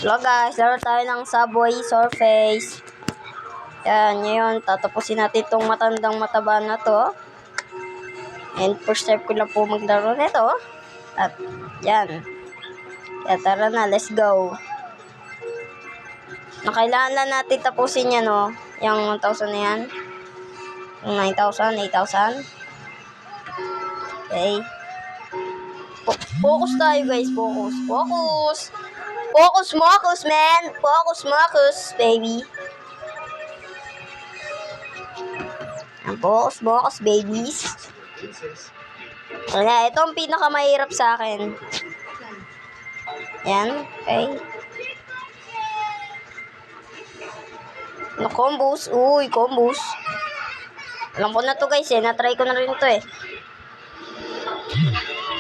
Hello guys, laro tayo ng Subway Surface. Yan, ngayon tatapusin natin itong matandang mataba na to. And first time ko lang po maglaro nito. At yan. Kaya tara na, let's go. Nakailangan lang natin tapusin yan, no? Yung 1,000 na yan. Yung 9,000, 8,000. Okay. Focus tayo guys, focus. Focus, man. Focus, baby. Focus, babies. Wala, ito ang pinakamahirap sa akin. Yan, okay. Combos. Uy, combos. Alam ko na to guys eh. Na-try ko na rin to eh.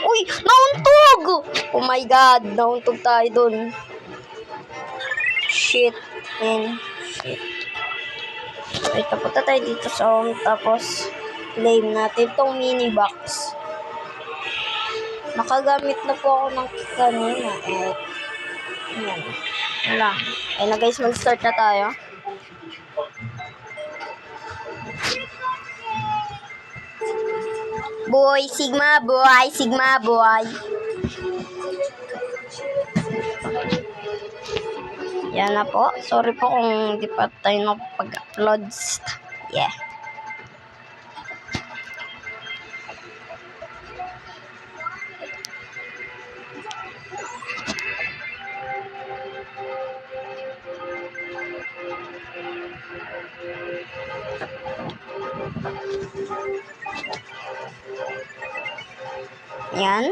Uy, nauntog! Oh my god, nauntog tayo dun. Shit, man. Shit. Ay, tapunta tayo dito sa home. Tapos, claim natin tong mini box. Nakagamit na po ako ng kanina. Eh, yan. Wala. Ay na guys, mag-start na tayo. Boy, Sigma boy. Yan na po. Sorry po kung di pa tayo nakapag-upload. Yeah. Yan.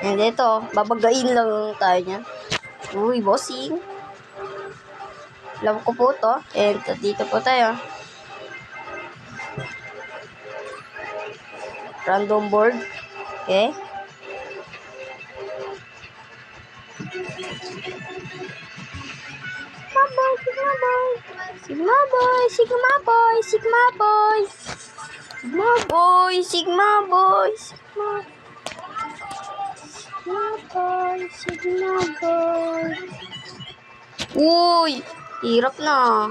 And ito, babagain lang tayo niyan. Uy, bossing. Alam ko po to. And dito po tayo. Random board. Okay. Sigma boy. Uy, hirap na.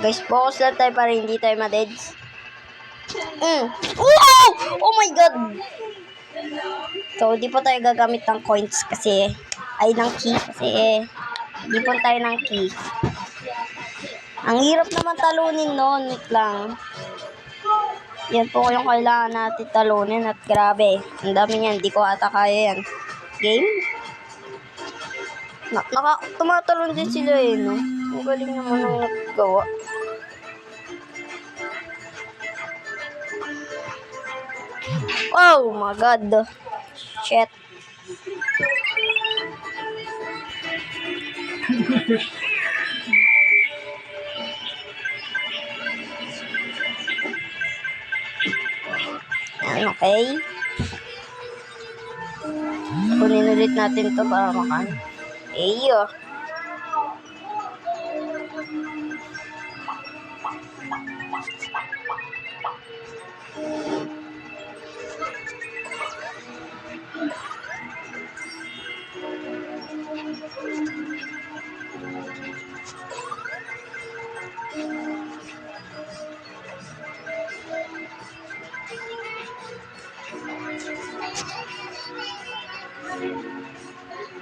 Guys, focus lang tayo para hindi tayo ma-deads. Oh my god! So, di po tayo gagamit ng coins kasi, ay ng key kasi, di po tayo ng key. Ang hirap naman talunin nun, wait lang. Yan po yung kailangan natin talunin at grabe. Ang dami niyan, di ko ata kaya yan. Game? Tumatalon din sila eh, no? Ang galing naman ang naggawa. Oh my god. Shit. Okay. Kunin ulit natin to para makan. Eyo.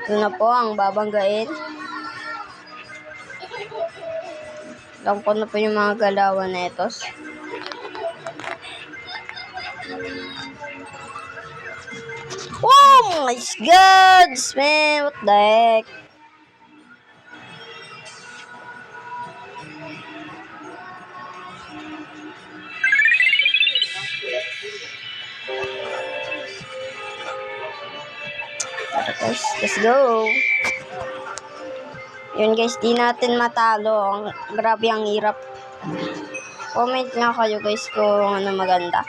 Ito na po ang babanggain. Alam ko na po yung mga galawan na ito. Oh my god, man, what the heck? Guys, let's go. Yun guys, di natin matalo. Grabe ang hirap. Comment nga kayo guys kung ano maganda.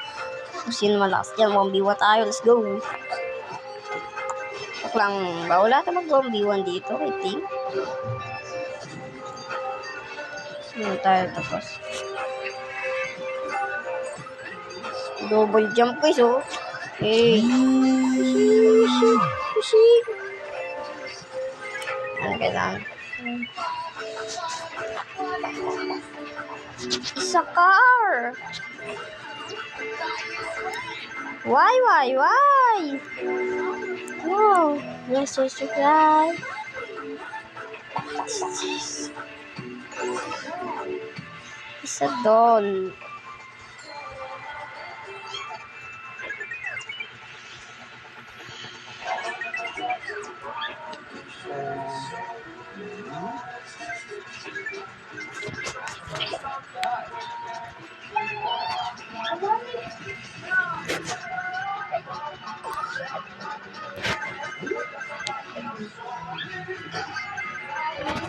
Kung sino malakas dyan. 1v1 tayo. Let's go. Wala tayo mag 1v1 dito, I think. tayo tapos. Double jump guys, oh. Hey. Pushing. Ano kailangan? Isa car. Why? Wow. Yes, right. Isa doll.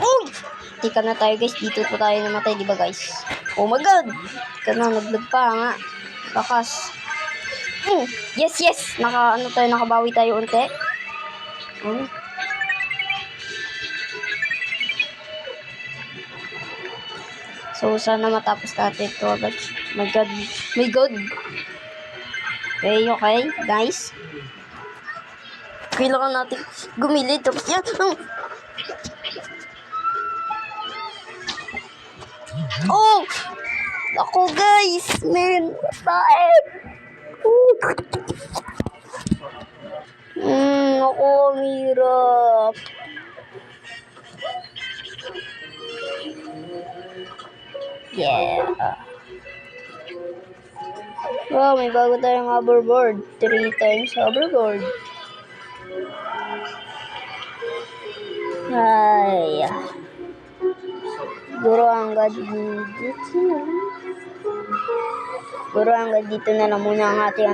Uy! Tika na tayo guys. Dito pa tayo namatay, di ba guys? Oh my god! Tika na, naglag pa nga. Bakas. Yes! Nakabawi tayo unti. So, sana matapos natin ito agad. My god. Okay, guys. Kailangan natin gumilid. Tapos yan. Oh! Ako guys! Man! Bakit? Ako ang hirap. Yeah. Wow, may bago tayong hoverboard. 3 times hoverboard. Ay. Siguro hanggang dito na lang muna ang ating